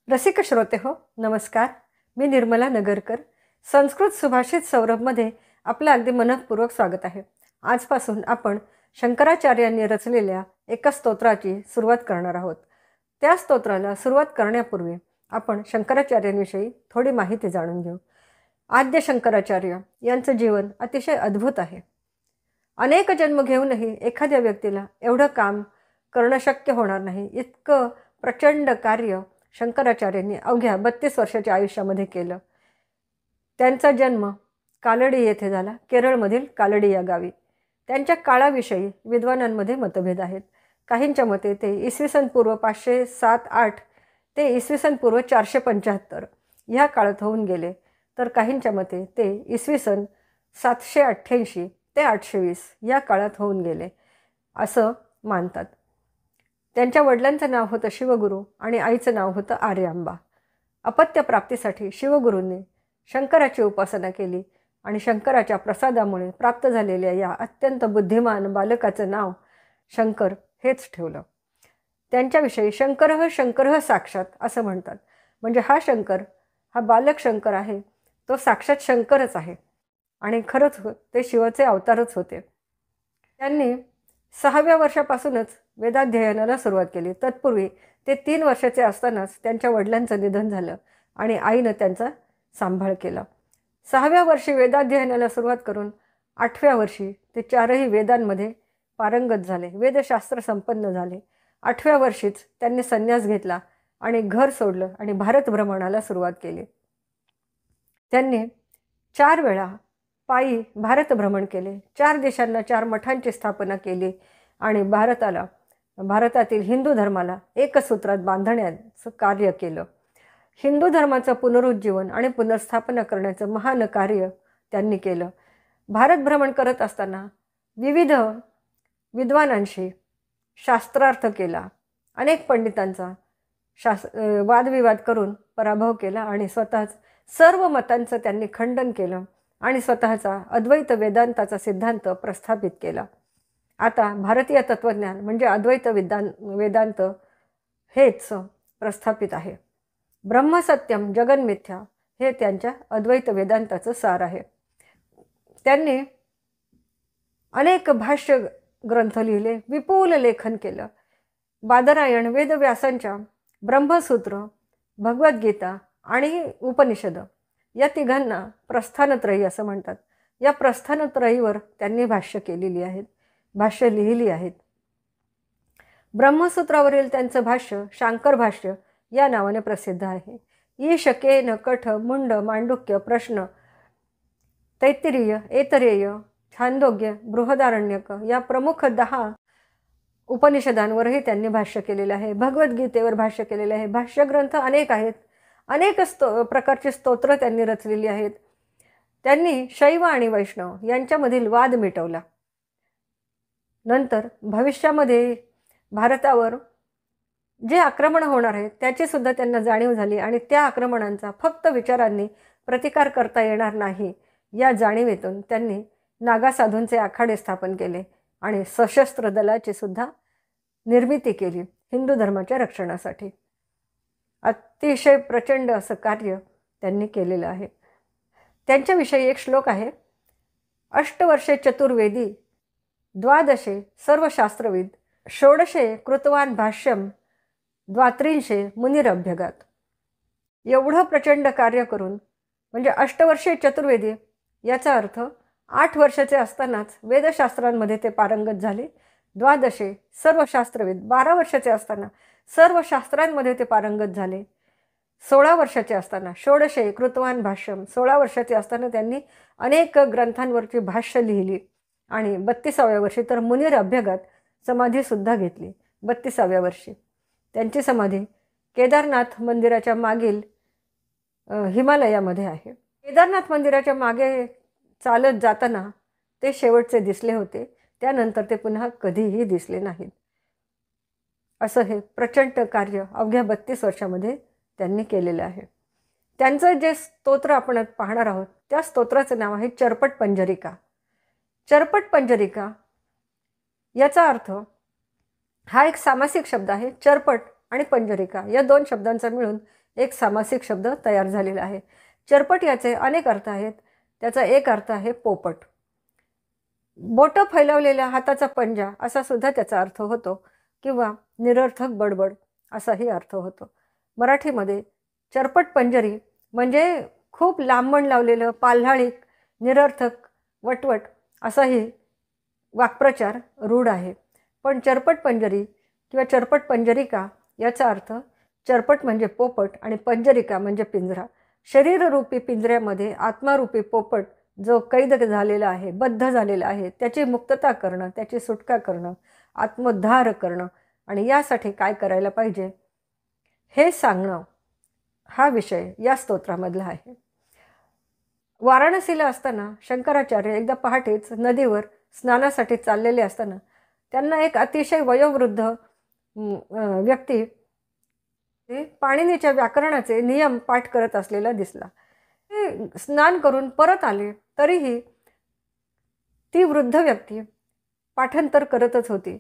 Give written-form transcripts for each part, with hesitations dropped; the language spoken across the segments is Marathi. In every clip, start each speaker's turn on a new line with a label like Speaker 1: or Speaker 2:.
Speaker 1: रसिक श्रोते हो, नमस्कार. मी निर्मला नगरकर. संस्कृत सुभाषित सौरभमध्ये आपलं अगदी मनःपूर्वक स्वागत आहे. आजपासून आपण शंकराचार्यांनी रचलेल्या एका स्तोत्राची सुरुवात करणार आहोत. त्या स्तोत्राला सुरुवात करण्यापूर्वी आपण शंकराचार्यांविषयी थोडी माहिती जाणून घेऊ. आद्य शंकराचार्य यांचं जीवन अतिशय अद्भुत आहे. अनेक जन्म घेऊनही एखाद्या व्यक्तीला एवढं काम करणं शक्य होणार नाही, इतकं प्रचंड कार्य शंकराचार्यांनी अवघ्या 32 वर्षाच्या आयुष्यामध्ये केलं. त्यांचा जन्म कालडी येथे झाला, केरळमधील कालडी या गावी. त्यांच्या काळाविषयी विद्वानांमध्ये मतभेद आहेत. काहींच्या मते ते इसवी सन पूर्व 507-8 ते इसवी सन पूर्व 475 ह्या काळात होऊन गेले, तर काहींच्या मते ते इसवी सन 788 ते 820 या काळात होऊन गेले असं मानतात. त्यांच्या वडिलांचं नाव होतं शिवगुरू आणि आईचं नाव होतं आर्यांबा. अपत्य प्राप्तीसाठी शिवगुरूंनी शंकराची उपासना केली आणि शंकराच्या प्रसादामुळे प्राप्त झालेल्या या अत्यंत बुद्धिमान बालकाचं नाव शंकर हेच ठेवलं. त्यांच्याविषयी शंकरः साक्षात असं म्हणतात. म्हणजे हा शंकर, हा बालक शंकर आहे, तो साक्षात शंकरच आहे आणि खरंच ते शिवाचे अवतारच होते. त्यांनी 6व्या वर्षापासूनच वेदाध्ययनाला सुरुवात केली. तत्पूर्वी ते 3 वर्षाचे असतानाच त्यांच्या वडिलांचं निधन झालं आणि आईनं त्यांचा सांभाळ केला. 6व्या वर्षी वेदाध्ययनाला सुरुवात करून 8व्या वर्षी ते 4ही वेदांमध्ये पारंगत झाले, वेदशास्त्र संपन्न झाले. 8व्या वर्षीच त्यांनी संन्यास घेतला आणि घर सोडलं आणि भारत भ्रमणाला सुरुवात केली. त्यांनी 4 वेळा पायी भारत भ्रमण केले. 4 देशांना 4 मठांची स्थापना केली आणि भारतातील हिंदू धर्माला एकसूत्रात बांधण्याचं कार्य केलं. हिंदू धर्माचं पुनरुज्जीवन आणि पुनर्स्थापना करण्याचं महान कार्य त्यांनी केलं. भारत भ्रमण करत असताना विविध विद्वानांशी शास्त्रार्थ केला. अनेक पंडितांचा वादविवाद करून पराभव केला आणि स्वतःच सर्व मतांचं त्यांनी खंडन केलं आणि स्वतःचा अद्वैत वेदांताचा सिद्धांत प्रस्थापित केला. आता भारतीय तत्त्वज्ञान म्हणजे अद्वैत वेदांत हेच प्रस्थापित आहे. ब्रह्मसत्यम जगन्मिथ्या हे त्यांच्या अद्वैत वेदांताचं सार आहे. त्यांनी अनेक भाष्य ग्रंथ लिहिले, विपुल लेखन केलं. बादरायण, वेदव्यासांच्या ब्रह्मसूत्र, भगवद्गीता आणि उपनिषद या तिघांना प्रस्थानत्रयी असं म्हणतात. या प्रस्थानत्रयीवर त्यांनी भाष्य लिहिली आहेत. ब्रह्मसूत्रावरील त्यांचं भाष्य शांकर भाष्य या नावाने प्रसिद्ध आहे. ईश, केन, कठ, मुंड, मांडुक्य, प्रश्न, तैत्तिरीय, ऐतरेय, छांदोग्य, बृहदारण्यक या प्रमुख 10 उपनिषदांवरही त्यांनी भाष्य केलेलं आहे. भगवद्गीतेवर भाष्य केलेलं आहे. भाष्यग्रंथ अनेक आहेत. अनेक प्रकारची स्तोत्र त्यांनी रचलेली आहेत. त्यांनी शैव आणि वैष्णव यांच्यामधील वाद मिटवला. नंतर भविष्यामध्ये भारतावर जे आक्रमण होणार आहे त्याची सुद्धा त्यांना जाणीव झाली आणि त्या आक्रमणांचा फक्त विचारांनी प्रतिकार करता येणार नाही या जाणीवेतून त्यांनी नागासाधूंचे आखाडे स्थापन केले आणि सशस्त्र दलाची सुद्धा निर्मिती केली हिंदू धर्माच्या रक्षणासाठी. अतिशय प्रचंड असं कार्य त्यांनी केलेलं आहे. त्यांच्याविषयी एक श्लोक आहे. 8 वर्षे चतुर्वेदी, 12 सर्वशास्त्रविद, 16 कृतवान भाष्यम, 32 मुनिरभ्यगात. एवढं प्रचंड कार्य करून म्हणजे 8 वर्षे चतुर्वेदी याचा अर्थ 8 वर्षाचे असतानाच वेदशास्त्रांमध्ये ते पारंगत झाले. 12 सर्वशास्त्रविद, 12 वर्षाचे असताना सर्व शास्त्रांमध्ये ते पारंगत झाले. 16 वर्षाचे असताना 16 कृतवान भाष्यम, 16 वर्षाचे असताना त्यांनी अनेक ग्रंथांवरची भाष्य लिहिली आणि 32व्या वर्षी तर मुनीर अभ्यगात समाधीसुद्धा घेतली. 32व्या वर्षी त्यांची समाधी केदारनाथ मंदिराच्या मागील हिमालयामध्ये आहे. केदारनाथ मंदिराच्या मागे चालत जाताना ते शेवटचे दिसले होते. त्यानंतर ते पुन्हा कधीही दिसले नाहीत. असं हे प्रचंड कार्य अवघ्या 32 वर्षामध्ये त्यांनी केलेलं आहे. त्यांचं जे स्तोत्र आपण पाहणार आहोत त्या स्तोत्राचं नाव आहे चरपट पंजरिका. चरपट पंजरिका याचा अर्थ हा एक सामासिक शब्द आहे. चरपट आणि पंजरिका या 2 शब्दांचा मिळून एक सामासिक शब्द तयार झालेला आहे. चरपट याचे अनेक अर्थ आहेत. त्याचा एक अर्थ आहे पोपट. बोटं फैलावलेल्या हाताचा पंजा असा सुद्धा त्याचा अर्थ होतो किंवा निरर्थक बडबड असाही अर्थ होतो. मराठीमध्ये चरपट पंजरी म्हणजे खूप लांबण लावलेलं, पाल्हाळिक, निरर्थक, वटवट असाही वाक्प्रचार रूढ आहे. पण चरपट पंजरी किंवा चरपट पंजरिका याचा अर्थ चरपट म्हणजे पोपट आणि पंजरिका म्हणजे पिंजरा. शरीररूपी पिंजऱ्यामध्ये आत्मारूपी पोपट जो कैद झालेला आहे, बद्ध झालेला आहे, त्याची मुक्तता करणं, त्याची सुटका करणं, आत्मोद्धार करणं आणि यासाठी काय करायला पाहिजे हे सांगणं हा विषय या स्तोत्रामधला आहे. वाराणसीला असताना शंकराचार्य एकदा पहाटेच नदीवर स्नानासाठी चाललेले असताना त्यांना एक अतिशय वयोवृद्ध व्यक्ती पाणिनीच्या व्याकरणाचे नियम पाठ करत असलेला दिसला. ते स्नान करून परत आले तरीही ती वृद्ध व्यक्ती पाठांतर करतच होती.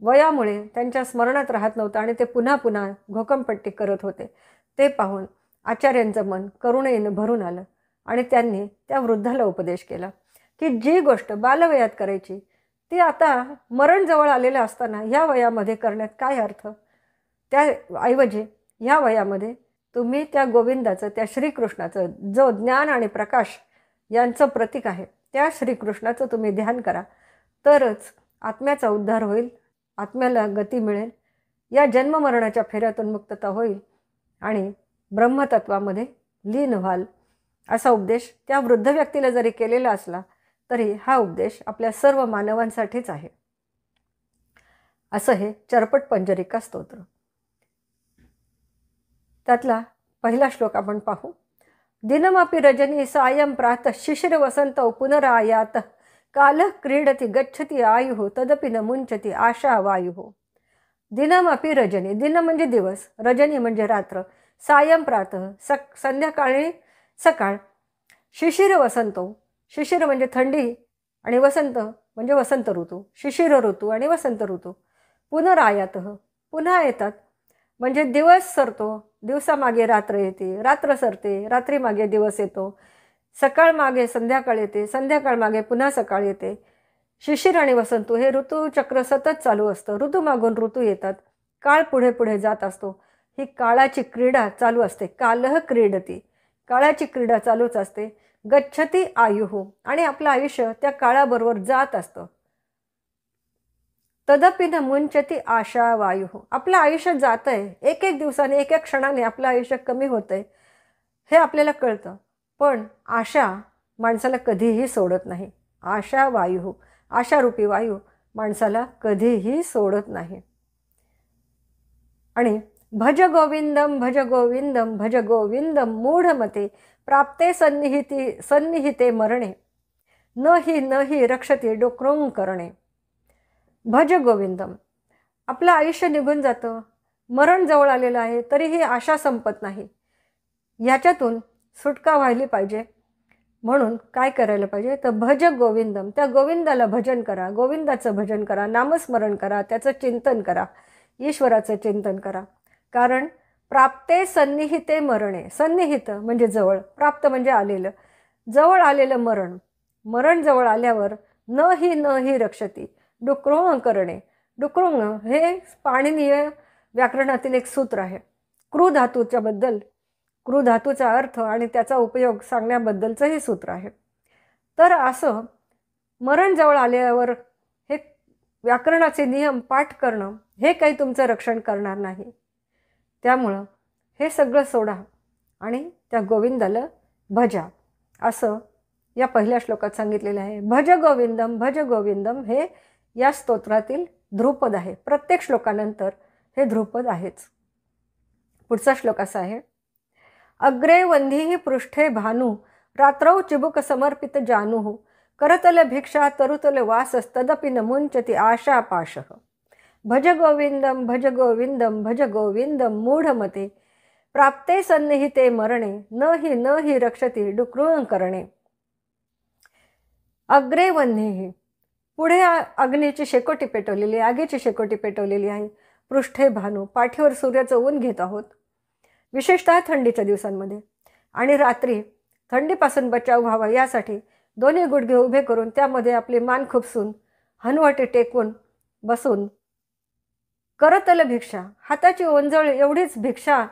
Speaker 1: वयामुळे त्यांच्या स्मरणात राहत नव्हतं आणि ते पुन्हा पुन्हा घोकमपट्टी करत होते. ते पाहून आचार्यांचं मन करुणेनं भरून आलं आणि त्यांनी त्या वृद्धाला उपदेश केला की जी गोष्ट बालवयात करायची ती आता मरण जवळ आलेलं असताना ह्या वयामध्ये करण्यात काय अर्थ. त्याऐवजी ह्या वयामध्ये तुम्ही त्या गोविंदाचं, त्या श्रीकृष्णाचं जो ज्ञान आणि प्रकाश यांचं प्रतीक आहे त्या श्रीकृष्णाचं तुम्ही ध्यान करा. तरच आत्म्याचा उद्धार होईल, आत्म्याला गती मिळेल, या जन्ममरणाच्या फेऱ्यातून मुक्तता होईल आणि ब्रह्मतत्वामध्ये लीन व्हाल. असा उपदेश त्या वृद्ध व्यक्तीला जरी केलेला असला तरी हा उपदेश आपल्या सर्व मानवांसाठीच आहे. असं हे चरपट पंजरिका स्तोत्र. त्यातला पहिला श्लोक आपण पाहू. दिनमपि रजनी सायं प्रातः शिशिर वसंत पुनरायात कालः क्रीडति गच्छति आयुः तदपि न मुंचति आशा वायुः. दिनमपि रजनी, दिन म्हणजे दिवस, रजनी म्हणजे रात्र, सायं प्रातः संध्याकाळी सकाळ, शिशिर वसंतो, शिशिर म्हणजे थंडी आणि वसंत म्हणजे वसंत ऋतू, शिशिर ऋतू आणि वसंत ऋतू, पुनरायात पुन्हा येतात म्हणजे दिवस सरतो, दिवसामागे रात्र येते, रात्र सरते, रात्रीमागे दिवस येतो, सकाळ मागे संध्याकाळ येते, संध्याकाळ मागे पुन्हा सकाळ येते. शिशिर आणि वसंत हे ऋतूचक्र सतत चालू असतं. ऋतू मागून ऋतू येतात, काळ पुढे पुढे जात असतो. ही काळाची क्रीडा चालू असते. कालः क्रीडती, काळाची क्रीडा चालूच असते. गच्छती आयुः आणि आपलं आयुष्य त्या काळाबरोबर जात असतं. तदपि न मुंचती आशा वायुः, आपलं आयुष्य जात आहे, एक एक दिवसाने एक एक क्षणाने आपलं आयुष्य कमी होतं आहे हे आपल्याला कळतं. पण आशा माणसाला कधीही सोडत नाही. आशा वायुः, आशारूपी वायू माणसाला कधीही सोडत नाही. आणि भज गोविंदम भज गोविंदम भज गोविंदम मूढमते प्राप्ते सन्निहिते मरणे न हि रक्षते डोक्रों करणे. भज गोविंदम, आपलं आयुष्य निघून जातं, मरण जवळ आलेलं आहे तरीही आशा संपत नाही. ह्याच्यातून सुटका व्हायली पाहिजे म्हणून काय करायला पाहिजे तर भज गोविंदम, त्या गोविंदाला भजन करा, गोविंदाचं भजन करा, नामस्मरण करा, त्याचं चिंतन करा, ईश्वराचं चिंतन करा. कारण प्राप्ते सन्निहिते मरणे, सन्निहित म्हणजे जवळ, प्राप्त म्हणजे आलेलं, जवळ आलेलं मरण, मरण जवळ आल्यावर न हि रक्षती डुक्रोंग करणे. डुक्रोंग हे पाणिनीय व्याकरणातील एक सूत्र आहे. क्रू धातूचा अर्थ आणि त्याचा उपयोग सांगण्याबद्दलचं हे सूत्र आहे. तर असं मरण जवळ आल्यावर हे व्याकरणाचे नियम पाठ करणं हे काही तुमचं रक्षण करणार नाही. त्यामुळं हे सगळं सोडा आणि त्या गोविंदाला भजा, असं या पहिल्या श्लोकात सांगितलेलं आहे. भज गोविंदम हे या स्तोत्रातील ध्रुपद आहे. प्रत्येक श्लोकानंतर हे ध्रुपद आहेच. पुढचा श्लोक असा आहे. अग्रे वंधीहि पृष्ठे भानु रात्रौ चिबुक समर्पित जानुः करतल भिक्षा तरुतल वासस्तदपि न मुंचति आशा पाशः. भज गोविंदम भज गोविंदम भज गोविंदम मूढमते प्राप्ते सन्निहिते मरणे न हि रक्षति डुक्रों करणे. अग्रे वन्हीहि, पुढे अग्नीची शेकोटी पेटवलेली, आगीची शेकोटी पेटवलेली आहे. पृष्ठे भानू, पाठीवर सूर्याचं ऊन घेत आहोत. विशेषतः थंडीच्या दिवसांमध्ये. आणि रात्री थंडीपासून बचाव व्हावा यासाठी दोन्ही गुडघे उभे करून त्यामध्ये आपली मान खुपसून हनुवटी टेकवून बसून करतल भिक्षा, हाताची ओंजळ एवढीच भिक्षा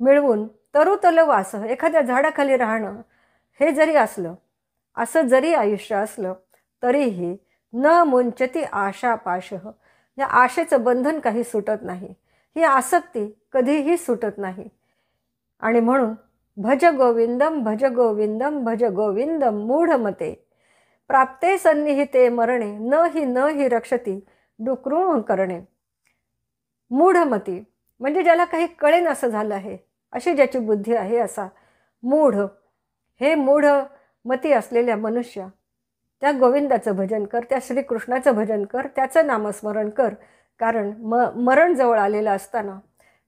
Speaker 1: मिळवून तरुतल वास, एखाद्या झाडाखाली राहणं हे जरी असलं, असं जरी आयुष्य असलं तरीही न मुंचती आशा पाशः, या आशेचं बंधन काही सुटत नाही, ही आसक्ती कधीही सुटत नाही. आणि म्हणून भज गोविंदम भज गोविंदम भज गोविंदम मूढमते प्राप्ते सन्निहिते मरणे न ही रक्षती डुकरू करणे. मूढमती म्हणजे ज्याला काही कळेन असं झालं आहे, अशी ज्याची बुद्धी आहे असा मूढ, हे मूढमती असलेल्या मनुष्य त्या गोविंदाचं भजन कर, त्या श्रीकृष्णाचं भजन कर, त्याचं नामस्मरण कर. कारण मरण जवळ आलेलं असताना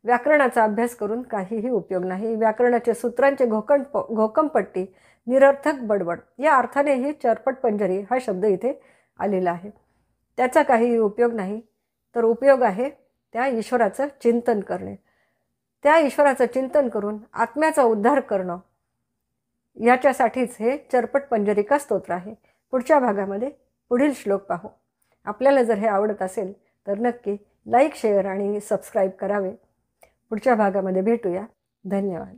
Speaker 1: व्याकरणाचा अभ्यास करून काहीही उपयोग नाही. व्याकरणाचे सूत्रांचे घोकमपट्टी, निरर्थक बडबड, या अर्थाने ही चरपट पंजरी हा शब्द इथे आलेला आहे. त्याचा काहीही उपयोग नाही. तर उपयोग आहे त्या ईश्वराचं चिंतन करणे, त्या ईश्वराचं चिंतन करून आत्म्याचा उद्धार करणं, याच्यासाठीच हे चरपट पंजरिका स्तोत्र आहे. पुढच्या भागामध्ये पुढील श्लोक पाहू. आपल्याला जर हे आवडत असेल तर नक्की लाईक, शेअर आणि सबस्क्राईब करावे. पुढच्या भागामध्ये भेटूया. धन्यवाद.